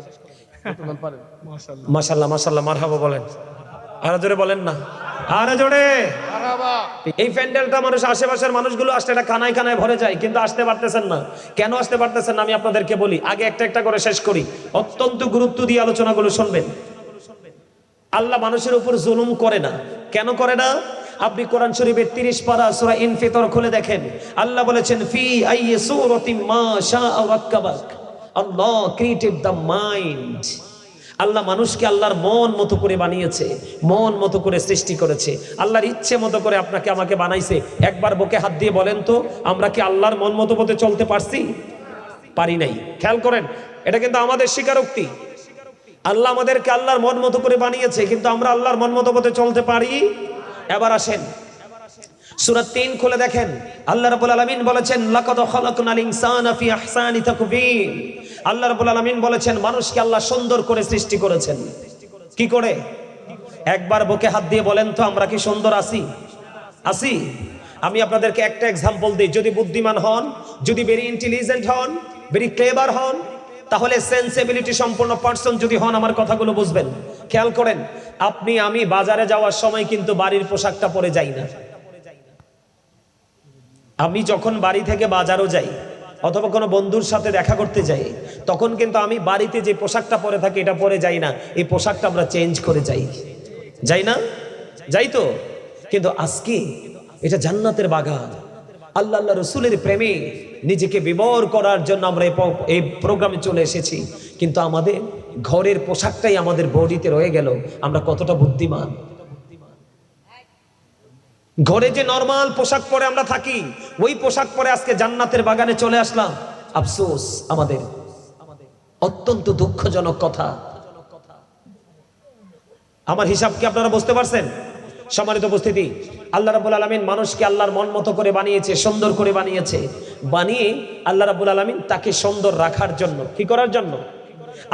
S2: কতক্ষণ পারেন? মাশাআল্লাহ
S1: মাশাআল্লাহ মাশাআল্লাহ, মারহাবা বলেন। আরো জোরে বলেন না, আরো জোরে।
S2: মারহাবা।
S1: এই প্যান্ডেলটা মানুষ, আশেপাশের মানুষগুলো আসলে এটা কানায় কানায় ভরে যায়, কিন্তু আসতে পারতেছেন না। কেন আসতে পারতেছেন না আমি আপনাদেরকে বলি, আগে একটা একটা করে শেষ করি। অত্যন্ত গুরুত্ব দিয়ে আলোচনাগুলো শুনবেন। আল্লাহ মানুষের উপর জুলুম করে না। কেন করে না? আপনি কোরআন শরীফের 30 পারা সূরা ইনফিতর খুলে দেখেন, আল্লাহ বলেছেন ফি আইয়ি সূরাতিন মা শাআ রাক্কাবাক। আল্লাহ ক্রিয়েটেড দ্য মাইন্ড। আল্লাহ মানুষকে আল্লাহর মন মতো করে বানিয়েছে, মন মতো করে সৃষ্টি করেছে, আল্লাহর ইচ্ছে মতো করে আপনাকে আমাকে বানাইছে। একবার বুকে হাত দিয়ে বলেন তো, আমরা কি আল্লাহর মন মতো পথে চলতে পারছি? পারি নাই। খেয়াল করেন, এটা কিন্তু আমাদের স্বীকারোক্তি। আল্লাহ আমাদেরকে আল্লাহর মন মতো করে বানিয়েছে, কিন্তু আমরা আল্লাহর মন মতো পথে চলতে পারি? এবার আসেন সূরা 3 খুলে দেখেন, আল্লাহ রাব্বুল আলামিন বলেছেন লাকাদ খালাকনাল ইনসানা ফি আহসানি তাকবীর। আল্লাহ রাব্বুল আলামিন বলেছেন মানুষকে আল্লাহ সুন্দর করে সৃষ্টি করেছেন। কি করে? একবার বুকে হাত দিয়ে বলেন তো আমরা কি সুন্দর আছি? আছি? আমি আপনাদেরকে একটা এক্সাম্পল দিই, যদি বুদ্ধিমান হন, যদি ভেরি ইন্টেলিজেন্ট হন, ভেরি ক্লেভার হন, তাহলে সেন্সিবিলিটি সম্পন্ন পার্সন যদি হন, আমার কথাগুলো বুঝবেন। খেয়াল করেন, আপনি আমি বাজারে যাওয়ার সময় কিন্তু বাড়ির পোশাকটা পরে যাই না। আমি যখন বাড়ি থেকে বাজারও যাই অথবা কোনো বন্ধুর সাথে দেখা করতে যাই, তখন কিন্তু আমি বাড়িতে যে পোশাকটা পরে থাকি এটা পরে যাই না, এই পোশাকটা আমরা চেঞ্জ করে যাই, যাই না? যাই তো। কিন্তু আজকে এটা জান্নাতের বাগান, আল্লাহ আল্লাহ রসুলের প্রেমে নিজেকে বিবর করার জন্য আমরা এই প্রোগ্রামে চলে এসেছি, কিন্তু আমাদের ঘরের পোশাকটাই আমাদের বডিতে রয়ে গেল। আমরা কতটা বুদ্ধিমান! ঘরে যে নরমাল পোশাক পরে আমরা থাকি, ওই পোশাক পরে আজকে জান্নাতের বাগানে চলে আসলাম। আফসোস আমাদের, অত্যন্ত দুঃখজনক কথা। আমার হিসাব কি আপনারা বুঝতে পারছেন? সম্মানিত উপস্থিতি, আল্লাহ রাব্বুল আলামিন মানুষকে আল্লাহর মন মতো করে বানিয়েছে, সুন্দর করে বানিয়েছে। বানিয়ে আল্লাহ রাব্বুল আলামিন তাকে সুন্দর রাখার জন্য, কি করার জন্য?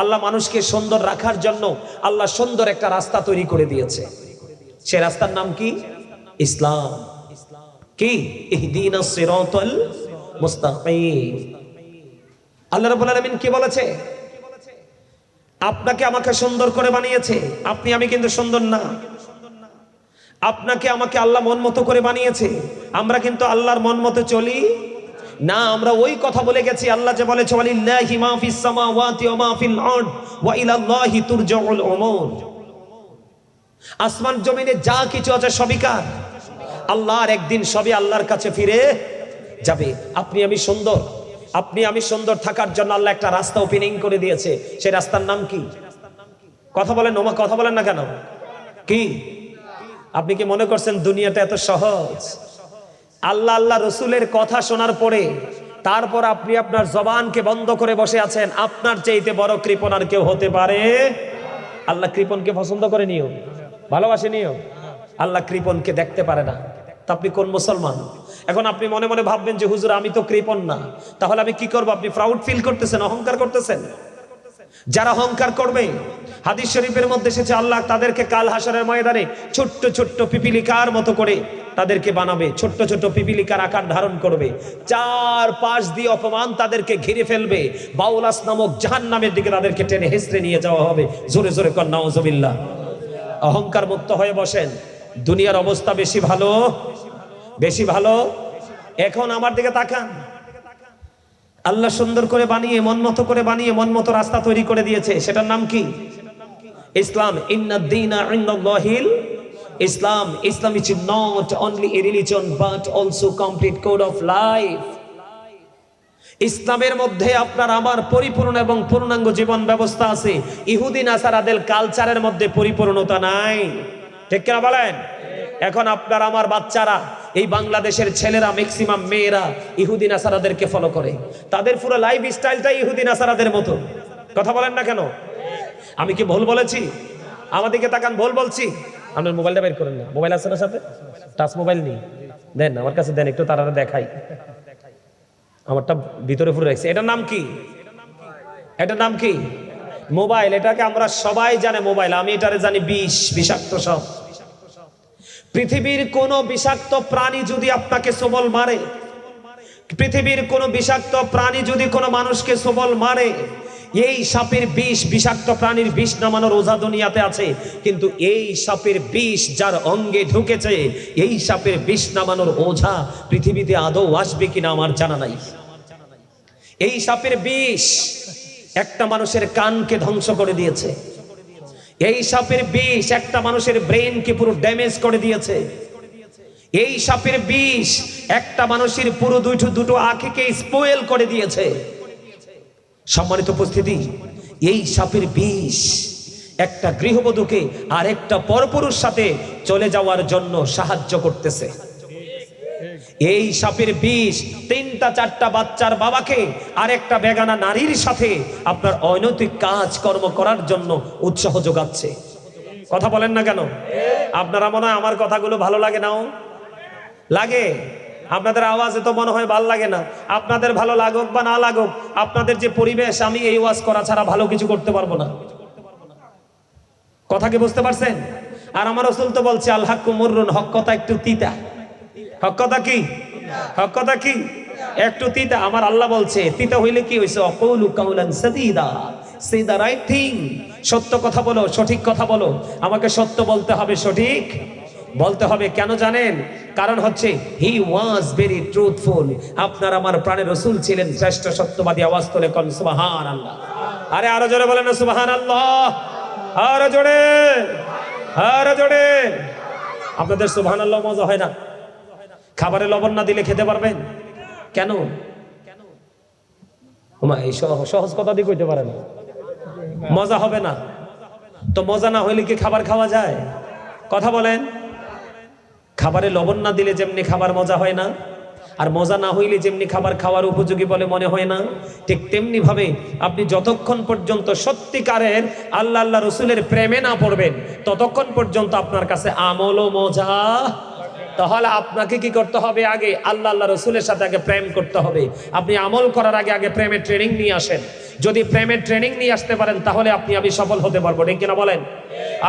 S1: আল্লাহ মানুষকে সুন্দর রাখার জন্য আল্লাহ সুন্দর একটা রাস্তা তৈরি করে দিয়েছে। সে রাস্তার নাম কি? ইসলাম। কি? ইহদিনাস সিরাতাল মুস্তাকিম। আল্লাহ রাব্বুল আলামিন কি বলেছে? আপনাকে আমাকে সুন্দর করে বানিয়েছে। আপনি আমি কিন্তু সুন্দর না। আপনাকে আমাকে আল্লাহ মন মতো করে বানিয়েছে, আমরা কিন্তু আল্লাহর মন মতো চলি না। আমরা ওই কথা বলে গেছি, আল্লাহ যে বলেছে ওয়ালিল্লাহি মা ফিস সামাওয়াতি ওয়া মা ফিল আরদ ওয়া ইলাল্লাহি তুরজাউল উমুর। আসমান জমিনে যা কিছু আছে সবই কার? আল্লাহর। একদিন সবই আল্লাহর কাছে ফিরে যাবে। আপনি আমি সুন্দর, আপনি আমি সুন্দর থাকার জন্য আল্লাহ একটা রাস্তা ওপেনিং করে দিয়েছে। সেই রাস্তার নাম কি? কথা বলেন, ওমা কথা বলেন না কেন? কি? আপনি কি মনে করছেন দুনিয়াটা এত সহজ? আল্লাহ আল্লাহ রসুলের কথা শোনার পরে তারপর আপনি আপনার জবানকে বন্ধ করে বসে আছেন। আপনার চাইতে বড় কৃপণ আর কেউ হতে পারে? আল্লাহ কৃপণকে পছন্দ করে নিও, ভালোবাসে নিও। আল্লাহ কৃপণকে দেখতে পারে না। তা আপনি কোন মুসলমান? এখন আপনি মনে মনে ভাববেন যে হুজুর আমি তো কৃপণ না, তাহলে আমি কি করব? আপনি প্রাউড ফিল করতেছেন, অহংকার করতেছেন। যারা অহংকার করবে, হাদিস শরীফের মধ্যে এসেছে আল্লাহ তাদেরকে কাল হাসরের ময়দানে ছোট্ট ছোট্ট পিপিলিকার মতো করে তাদেরকে বানাবে, ছোট্ট ছোট্ট পিপিলিকার আকার ধারণ করবে। চার পাশ দিয়ে অপমান তাদেরকে ঘিরে ফেলবে। বাউলাস নামক জাহান্নামের দিকে তাদেরকে টেনে হেসড়ে নিয়ে যাওয়া হবে। জোরে জোরে কর নাউজুবিল্লাহ। অহংকার মুক্ত হয়ে বসেন। দুনিয়ার অবস্থা বেশি ভালো, বেশি ভালো। এখন আমার দিকে তাকান, আল্লাহ সুন্দর করে বানিয়ে, মন মতো করে বানিয়ে, মন মতো রাস্তা তৈরি করে দিয়েছে। সেটার নাম কি? ইসলাম। ইন্নাদ-দীনা ইনদাল্লাহিল ইসলাম। ইসলাম is not only a religion but also complete code of life. ইসলামের মধ্যে আপনার আমার পরিপূর্ণ এবং পূর্ণাঙ্গ জীবন ব্যবস্থা আছে। ইহুদি নাসারাদের কালচারের মধ্যে পরিপূর্ণতা নাই। ঠিক কিনা বলেন? এখন আপনার আমার বাচ্চারা, এই বাংলাদেশের ছেলেরা, ম্যাক্সিমাম মেয়েরা ইহুদি নাসারাদেরকে ফলো করে। তাদের পুরো লাইফ স্টাইলটাই ইহুদি নাসারাদের মতো। কথা বলেন না কেন? আমি কি ভুল বলেছি? আমাদেরকে তাকান, ভুল বলছি? আপনার মোবাইলটা বের করেন না। মোবাইল আছে না সাথে? টাচ মোবাইল নেই? দেন আমার কাছে দেন, একটু তারা দেখাই। আমারটা ভিতরে পুরো রাখছে। এটার নাম কি? এটার নাম কি? মোবাইল। এটাকে আমরা সবাই জানে মোবাইল। আমি এটারে জানি বিষ, বিষাক্ত সব। পৃথিবীর কোন বিষাক্ত প্রাণী যদি আপনাকে সবল মারে, পৃথিবীর কোন বিষাক্ত প্রাণী যদি কোনো মানুষকে সবল মারে, এই সাপের বিষ, বিষাক্ত প্রাণীর বিষ নামানোর ওঝা দুনিয়াতে আছে। কিন্তু এই সাপের বিষ যার অঙ্গে ঢুকেছে, এই সাপের বিষ নামানোর ওঝা পৃথিবীতে আদৌ আসবে কিনা আমার জানা নাই। এই সাপের বিষ একটা মানুষের কানকে ধ্বংস করে দিয়েছে। এই সাপের বিষ একটা মানুষের ব্রেনকে পুরো ড্যামেজ করে দিয়েছে। এই সাপের বিষ একটা মানুষের পুরো দুটো আঁখিকে স্পয়েল করে দিয়েছে। সম্মানিত উপস্থিতি, এই সাপের বিষ একটা গৃহবধূকে আর একটা পরপুরুষ সাথে চলে যাওয়ার জন্য সাহায্য করতেছে। এই সাপের বিষ 3-4টা বাচ্চার বাবাকে আর একটা বেগানা নারীর সাথে আপনার অনৈতিক কাজকর্ম করার জন্য উৎসাহ যোগাচ্ছে। কথা বলেন না কেন? আপনারা মনে হয় আমার কথাগুলো ভালো লাগে নাও? লাগে? আপনাদের আওয়াজে তো মনে হয় ভালো লাগে না। আপনাদের ভালো লাগুক বা না লাগুক, আপনাদের যে পরিবেশ, আমি এই ওয়াজ করা ছাড়া ভালো কিছু করতে পারবো না। কথা কি বুঝতে পারছেন? আর আমার রাসূল তো বলছে আল হাক্কু মুররুন, হক কথা একটু তিতা। হক কথা কি? হক কথা কি? একটু তিতা। আমার আল্লাহ বলছে তিতা হইলে কি হইছে? অকুলু কাউলান সাদীদা, সে দা রাইট থিং। সত্য কথা বলো, সঠিক কথা বলো। আমাকে সত্য বলতে হবে, সঠিক বলতে হবে। কেন জানেন? কারণ হচ্ছে হি ওয়াজ ভেরি ট্রুথফুল। আপনার আমার প্রাণের রাসূল ছিলেন শ্রেষ্ঠ সত্যবাদী। আওয়াজ তুলে কোন সুবহানাল্লাহ। আরে আরো জোরে বলেন না সুবহানাল্লাহ, আরো জোরে, আরো জোরে। আপনাদের সুবহানাল্লাহ মজা হয় না? খাবারে লবণ না দিলে খেতে পারবেন? কেন? এই সহজ কথা দিয়ে কইতে পারে না, মজা হবে না। তো মজা না হইলে কি খাবার খাওয়া যায়? কথা বলেন। খাবারে লবণ না দিলে যেমনি খাবার মজা হয় না, আর মজা না হইলে যেমনি খাবার খাওয়ার উপযোগী বলে মনে হয় না, ঠিক তেমনি ভাবে আপনি যতক্ষণ পর্যন্ত সত্যিকারের আল্লাহ আল্লাহ রসুলের প্রেমে না পড়বেন ততক্ষণ পর্যন্ত আপনার কাছে আমলও মজা। তাহলে আপনাকে কি করতে হবে? আগে আল্লাহ আল্লাহ রসুলের সাথে আগে প্রেম করতে হবে। আপনি আমল করার আগে আগে প্রেমের ট্রেনিং নিয়ে আসেন। যদি প্রেমের ট্রেনিং নিয়ে আসতে পারেন তাহলে আপনি আমি সফল হতে পারবো, ঠিক কিনা বলেন?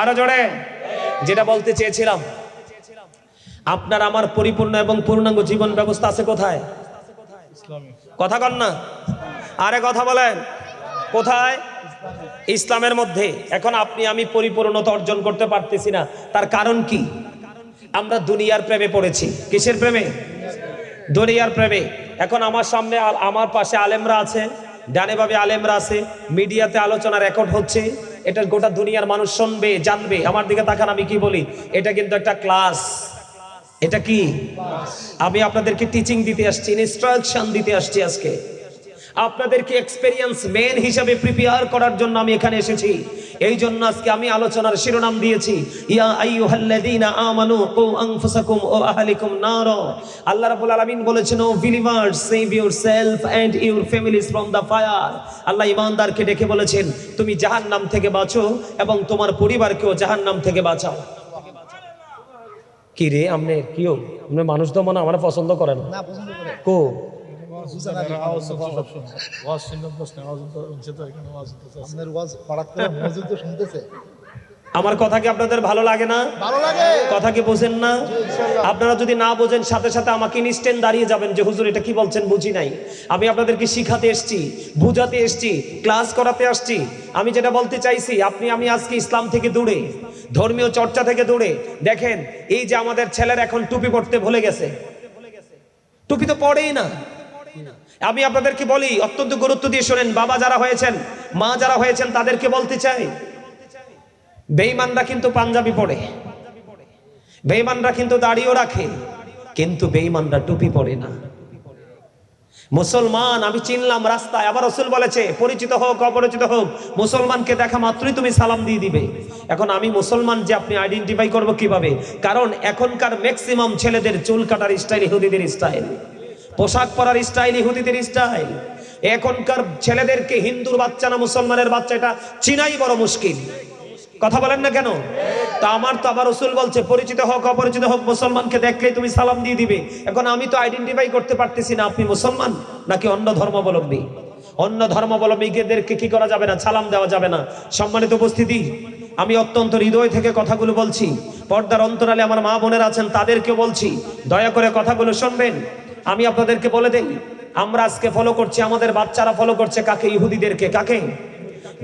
S1: আরো জোরে। যেটা বলতে চেয়েছিলাম, আপনার আমার পরিপূর্ণ এবং পূর্ণাঙ্গ জীবন ব্যবস্থা আছে কোথায়? কথা কন না, আরে কথা বলেন, কোথায়? ইসলামের মধ্যে। এখন আপনি আমি পরিপূর্ণতা অর্জন করতে পারতেছি না, তার কারণ কি? আমরা দুনিয়ার প্রেমে পড়েছি। কিসের প্রেমে? দুনিয়ার প্রেমে। এখন আমার সামনে আমার পাশে আলেমরা আছে, ডানে বামে আলেমরা আছে, মিডিয়াতে আলোচনা রেকর্ড হচ্ছে, এটা গোটা দুনিয়ার মানুষ শুনবে, জানবে। আমার দিকে তাকান, আমি কি বলি? এটা কিন্তু একটা ক্লাস। এটা কি? আমি আপনাদেরকে টিচিং দিতে আসছি, ইনস্ট্রাকশন দিতে আসছি। আজকে আপনাদেরকে এক্সপেরিয়েন্স মেন হিসাবে প্রিপেয়ার করার জন্য আমি এখানে এসেছি। এই জন্য আজকে আমি আলোচনার শিরোনাম দিয়েছি ইয়া আইয়ুহাল্লাযীনা আমানু কু আনফুসাকুম ওয়া আহলিকুম নার। আল্লাহ রাব্বুল আলামিন বলেছেন, O believers, save yourself and your families from the fire. Allah ঈমানদারকে ডেকে বলেছেন, তুমি জাহান্নাম থেকে বাঁচো এবং তোমার পরিবারকেও জাহান্নাম থেকে বাঁচাও। কি রে আমনে কিও? আপনি মানুষ তো মনে আমার পছন্দ করেন না, পছন্দ করে কো আমার কথা কি আপনাদের ভালো লাগে না? ভালো লাগে। কথা কি বোঝেন না? আপনারা যদি না বোঝেন সাথে সাথে আমাকে ইনস্ট্যান্ট দাঁড়িয়ে যাবেন যে হুজুর এটা কি বলছেন, বুঝি নাই। আমি আপনাদেরকে শিখাতে এসেছি, বুঝাতে এসেছি, ক্লাস করাতে আসছি। আমি যেটা বলতে চাইছি, আপনি আমি আজকে ইসলাম থেকে দূরে, ধর্মীয় চর্চা থেকে দূরে। দেখেন এই যে আমাদের ছেলেরা এখন টুপি পড়তে ভুলে গেছে, টুপি তো পড়েই না। আমি আপনাদেরকে বলি, অত্যন্ত গুরুত্ব দিয়ে শোনেন। বাবা যারা হয়েছেন, মা যারা হয়েছেন, তাদেরকে বলতে চাই, বেঈমানরা কিন্তু পাঞ্জাবি পড়ে, বেঈমানরা কিন্তু দাড়িও রাখে, কিন্তু বেঈমানরা টুপি পড়ে না। মুসলমান আমি চিনলাম রাস্তায়, আবার রাসূল বলেছে পরিচিত হোক অপরিচিত হোক, মুসলমানকে দেখা মাত্রই তুমি সালাম দিয়ে দিবে। এখন আমি মুসলমান যে আপনি আইডেন্টিফাই করব কিভাবে? কারণ এখনকার ম্যাক্সিমাম ছেলেদের চুল কাটার স্টাইল ইহুদিদের স্টাইল, পোশাক পরার স্টাইল ইহুদিদের স্টাইল। এখনকার ছেলেদেরকে হিন্দুর বাচ্চা না মুসলমানের বাচ্চা এটা চিনাই বড় মুশকিল। কথা বলেন না কেন? তা আমার তো আবার রাসূল বলছে পরিচিত হোক অপরিচিত হোক, মুসলমানকে দেখলেই তুমি সালাম দিয়ে দিবে। এখন আমি তো আইডেন্টিফাই করতে পারতেছি না আপনি মুসলমান নাকি অন্য ধর্মাবলম্বী। অন্য ধর্মাবলম্বীদেরকে কি করা যাবে না? সালাম দেওয়া যাবে না। সম্মানিত উপস্থিতি, আমি অত্যন্ত হৃদয় থেকে কথাগুলো বলছি। পর্দার অন্তরালে আমার মা বোনেরা আছেন, তাদেরকেও বলছি, দয়া করে কথাগুলো শুনবেন। আমি আপনাদেরকে বলে দেই, আমরা আজকে ফলো করছি, আমাদের বাচ্চারা ফলো করছে কাকে? ইহুদিদেরকে। কাকে?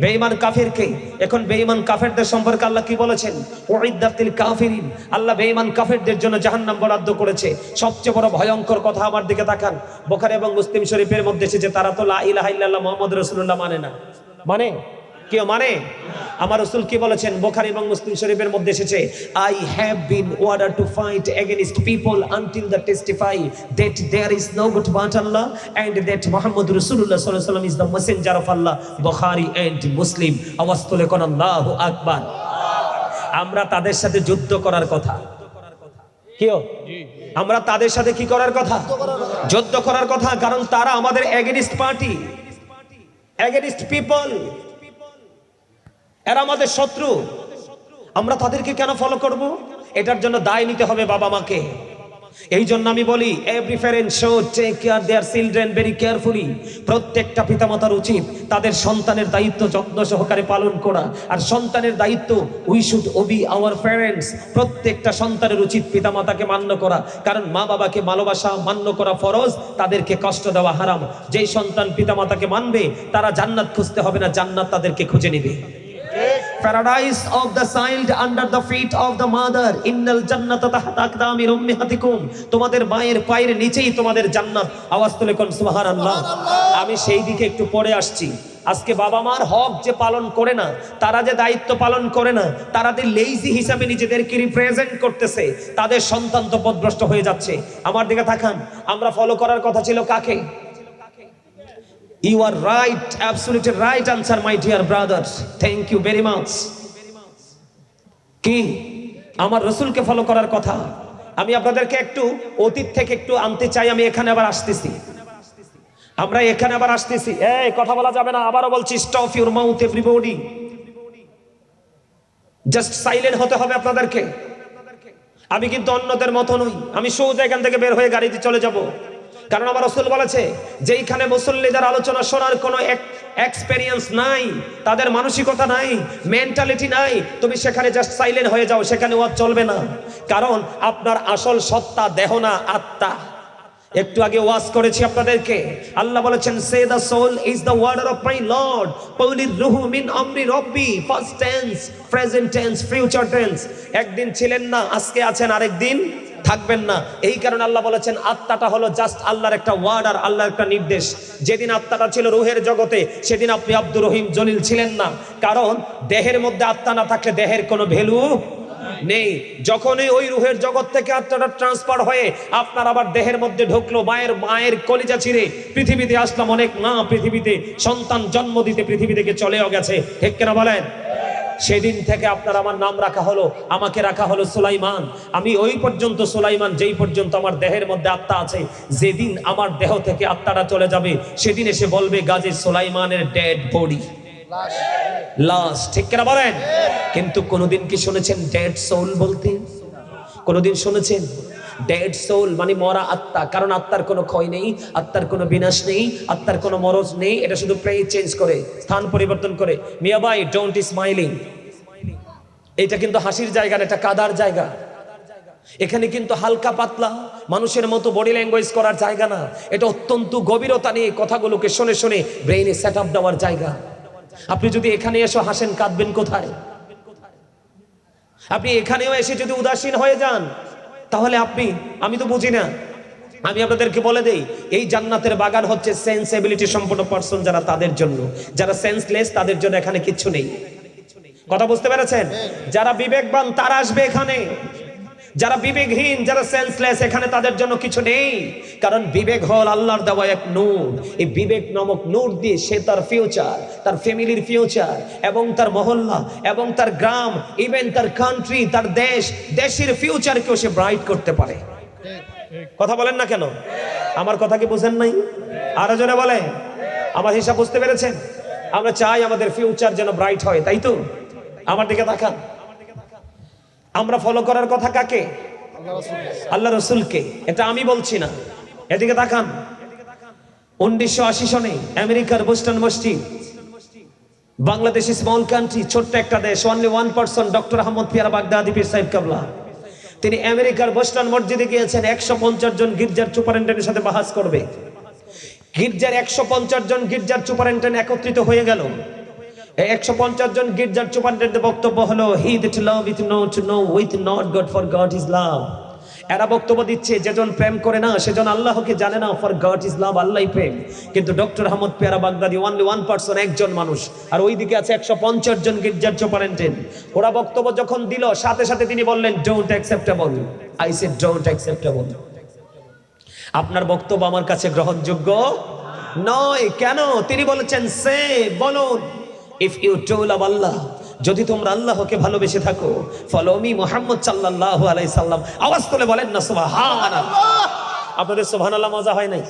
S1: বেঈমান কাফেরকে। এখন বেঈমান কাফেরদের সম্পর্কে আল্লাহ কি বলেছেন? উইদ্দাতিল কাফিরিন। আল্লাহ বেঈমান কাফেরদের জন্য জাহান্নাম বরাদ্দ করেছে। সবচেয়ে বড় ভয়ঙ্কর কথা, আমার দিকে তাকান, বুখারী এবং মুসলিম শরীফের মধ্যে এসেছে তারা তো লা ইলাহা ইল্লাল্লাহ মুহাম্মাদুর রাসূলুল্লাহ মানে না। মানে কেউ মানে? আমার রাসূল কি বলেছেন? বুখারী এবং মুসলিম শরীফের মধ্যে এসেছে, I have been ordered to fight against people until they testify that there is no god but Allah and that মুহাম্মাদুর রাসূলুল্লাহ সাল্লাল্লাহু আলাইহি ওয়াসাল্লাম is the messenger of Allah. Bukhari and Muslim. আওয়াজ তুলে কোন আল্লাহু আকবার। আমরা তাদের সাথে যুদ্ধ করার কথা। কিও? আমরা তাদের সাথে কি করার কথা? যুদ্ধ করার কথা। কারণ তারা আমাদের এগেইনস্ট পার্টি, এগেইনস্ট পিপল, এরা আমাদের শত্রু। আমরা তাদেরকে কেন ফলো করব? এটার জন্য দায় নিতে হবে বাবা মাকে। এই জন্য আমি বলি every parent should take care their children very carefully. প্রত্যেকটা পিতামাতার উচিত তাদের সন্তানের দায়িত্ব যত্ন সহকারে পালন করা। আর সন্তানের দায়িত্ব we should Obi our parents. প্রত্যেকটা সন্তানের উচিত পিতামাতাকে মান্য করা, কারণ মা বাবাকে ভালোবাসা মান্য করা ফরজ, তাদেরকে কষ্ট দেওয়া হারাম। যেই সন্তান পিতামাতাকে মানবে তারা জান্নাত খুঁজতে হবে না, জান্নাত তাদেরকে খুঁজে নেবে। Paradise of the child under the feet of the mother. Innal jannata tahta aqdami ummahatikum. তোমাদের মায়ের পায়ের নিচেই তোমাদের জান্নাত। আওয়াজ তুলে কোন সুবহানাল্লাহ। আমি সেই দিকে একটু পরে আসছি। আজকে বাবা মার হক যে পালন করে না, তারা যে দায়িত্ব পালন করে না, তারা যে লেজি হিসাবে নিজেদেরকে রিপ্রেজেন্ট করতেছে, তাদের সন্তান তো পথভ্রষ্ট হয়ে যাচ্ছে। আমার দিকে তাকান, আমরা ফলো করার কথা ছিল কাকে? You are right, absolutely right answer, my dear brothers. Thank you very much. কি আমার রাসূলকে ফলো করার কথা। আমি আপনাদেরকে একটু অতীত থেকে একটু আনতে চাই। আমি এখানে আবার আসতেছি, আমরা এখানে আবার আসতেছি। এই কথা বলা যাবে না, আবারও বলছি, stop your mouth everybody. Just silent হতে হবে আপনাদেরকে। আমি কিন্তু অন্যদের মতো নই, আমি সোজা এখান থেকে বের হয়ে গাড়িতে চলে যাব। কারণ আমার রাসূল বলেছে যেইখানে মুসল্লিদের আলোচনা শোনার কোনো এক্সপেরিয়েন্স নাই, তাদের মানসিকতা নাই, মেন্টালিটি নাই, তুমি সেখানে জাস্ট সাইলেন্ট হয়ে যাও, সেখানে ওয়াজ চলবে না। কারণ আপনার আসল সত্তা দেহ না, আত্মা। একটু আগে ওয়াজ করেছি আপনাদেরকে, আল্লাহ বলেছেন say the soul is the warder of my lord, কওলির রূহু মিন আমরি রব্বি। First tense, present tense, future tense. একদিন ছিলেন না, আজকে আছেন, আরেকদিন থাকবেন না। এই কারণে আল্লাহ বলেছেন আত্মাটা হলো জাস্ট আল্লাহর একটা ওয়ার্ড আর আল্লাহর একটা নির্দেশ। যেদিন আত্মাটা ছিল রূহের জগতে, সেদিন আপনি আব্দুর রহিম জলিল ছিলেন না। কারণ দেহের মধ্যে আত্মা না থাকলে দেহের কোনো ভ্যালু নেই। যখনই ওই রূহের জগৎ থেকে আত্মাটা ট্রান্সফার হয়ে আপনার আবার দেহের মধ্যে ঢুকলো, মায়ের কলিজা ছিঁড়ে পৃথিবীতে আসলাম, অনেক না পৃথিবীতে সন্তান জন্ম দিতে পৃথিবী থেকে চলেও গেছে, ঠিক কিনা বলেন? সেদিন থেকে আপনার আমার নাম রাখা হলো, আমাকে রাখা হলো সুলাইমান। আমি ওই পর্যন্ত সুলাইমান যেই পর্যন্ত আমার দেহের মধ্যে আত্মা আছে। যেদিন আমার দেহ থেকে আত্মাটা চলে যাবে, সেদিন এসে বলবে গাজী সুলাইমানের ডেড বডি, লাশ, ঠিক কিনা বলেন? কিন্তু কোনোদিন কি শুনেছেন ডেড সোল বলতে? কোনোদিন শুনেছেন? ডেড সোল মানে মরা আত্মা। কারণ আত্মার কোনো ক্ষয় নেই, আত্মার কোনো বিনাশ নেই, আত্মার কোনো মরজ নেই। এটা শুধু প্লেস চেঞ্জ করে, স্থান পরিবর্তন করে। মিয়া ভাই, ডোন্ট স্মাইলিং। এটা কিন্তু হাসির জায়গা না, এটা কাদার জায়গা। এখানে কিন্তু হালকা পাতলা মানুষের মতো বডি ল্যাঙ্গুয়েজ করার জায়গা না। এটা অত্যন্ত গভীরতা নিয়ে কথাগুলোকে শুনে শুনে ব্রেইনে সেট আপ দেওয়ার জায়গা। আপনি যদি এখানে এসে হাসেন, কাঁদবেন কোথায়? আপনি এখানেও এসে যদি উদাসীন হয়ে যান, তাহলে আমি তো বুঝি না। আমি আপনাদেরকে বলে দেই, এই জান্নাতের বাগান হচ্ছে সেন্সিবিলিটি সম্পন্ন পারসন যারা, তাদের জন্য। যারা সেন্সলেস তাদের জন্য এখানে কিচ্ছু নেই। কথা বুঝতে পেরেছেন? যারা বিবেকবান তারা আসবে এখানে, যারা বিবেকহীন, যারা সেন্সলেস, এখানে তাদের জন্য কিছু নেই। কারণ বিবেক হল আল্লাহর দেওয়া এক নূর। এই বিবেক নামক নূর দিয়ে সে তার ফিউচার, তার ফ্যামিলির ফিউচার, এবং তার মহল্লা, এবং তার গ্রাম, ইভেন তার কান্ট্রি, তার দেশের ফিউচারকেও সে ব্রাইট করতে পারে। কথা বলেন না কেন? আমার কথা কি বুঝেন নাই? আরো জোরে বলে। আমার হিসাব বুঝতে পেরেছেন? আমরা চাই আমাদের ফিউচার যেন ব্রাইট হয়, তাই তো? আমার দিকে তাকান। আমরা ফলো করার কথা কাকে? আল্লাহ রাসূলকে। এটা আমি বলছি না, এদিকে তাকান। 1980 সনে আমেরিকার বোস্টন মসজিদ, বাংলাদেশ স্মল কান্ট্রি, ছোট্ট একটা দেশ, অনলি 1% ডক্টর আহমদ পিয়ারা বাগদাদি পীর সাহেব কাবলা। তিনি আমেরিকার বোস্টন মসজিদে গিয়েছেন। 150 জন গির্জার সুপারিনটেন্ডেন্টের সাথে বাহাস করবে। গির্জার 150 জন গির্জার সুপারিনটেন্ডেন্ট একত্রিত হয়ে গেল। 150 জন গির্জার সুপারিনটেন্ডেন্টের বক্তব্য হলো, he that love with no with not God, for God is love. এরা বক্তব্য দিচ্ছে, যেজন প্রেম করে না সেজন আল্লাহকে জানে না, ফর গড ইজ লাভ, আল্লাহই প্রেম। কিন্তু ডক্টর আহমদ পিয়ারা বাগদাদি অনলি 1%, একজন মানুষ। আর ওইদিকে আছে 150 জন গির্জার সুপারিনটেন্ডেন্ট। ওরা বক্তব্য যখন দিল, সাথে সাথে তিনি বললেন, don't acceptable. I said don't acceptable. আপনার বক্তব্য আমার কাছে গ্রহণযোগ্য নয়। কেন? তিনি বলেছেন, সে বলুন, ইফ ইউ টু লাভ আল্লাহ, যদি তোমরা আল্লাহকে ভালোবেসে থাকো, ফলো মি মুহাম্মদ সাল্লাল্লাহু আলাইহি সাল্লাম। আওয়াজ তুলে বলেন না সুবহানাল্লাহ। আপনাদের সুবহানাল্লাহ মজা হয় নাই?